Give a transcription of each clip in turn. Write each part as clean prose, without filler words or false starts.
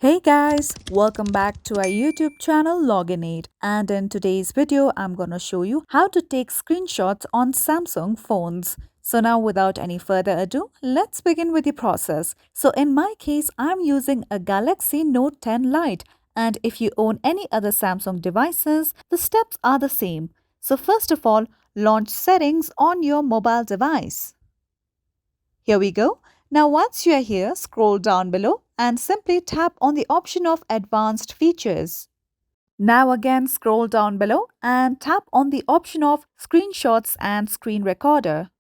Hey guys, welcome back to our YouTube channel Login8, and in today's video I'm gonna show you how to take screenshots on Samsung phones. So now without any further ado, let's begin with the process. So in my case, I'm using a Galaxy Note 10 Lite, and if you own any other Samsung devices, the steps are the same. So first of all, launch settings on your mobile device. Here we go. Now once you are here, scroll down below and simply tap on the option of Advanced Features. Now again scroll down below and tap on the option of Screenshots and Screen Recorder.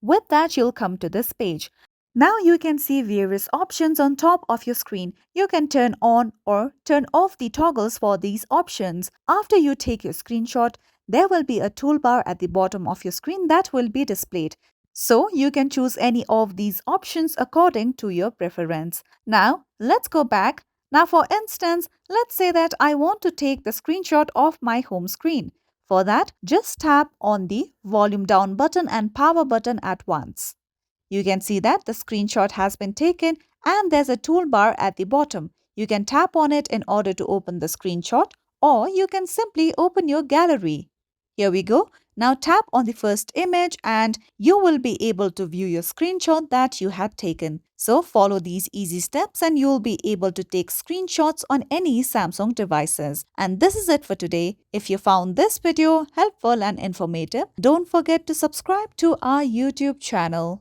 With that, you'll come to this page. Now you can see various options on top of your screen. You can turn on or turn off the toggles for these options. After you take your screenshot, there will be a toolbar at the bottom of your screen that will be displayed. So you can choose any of these options according to your preference. Now let's go back. Now for instance, let's say that I want to take the screenshot of my home screen. For that, just tap on the volume down button and power button at once. You can see that the screenshot has been taken and there's a toolbar at the bottom. You can tap on it in order to open the screenshot, or you can simply open your gallery. Here we go. Now tap on the first image and you will be able to view your screenshot that you had taken. So follow these easy steps and you'll be able to take screenshots on any Samsung devices. And this is it for today. If you found this video helpful and informative, don't forget to subscribe to our YouTube channel.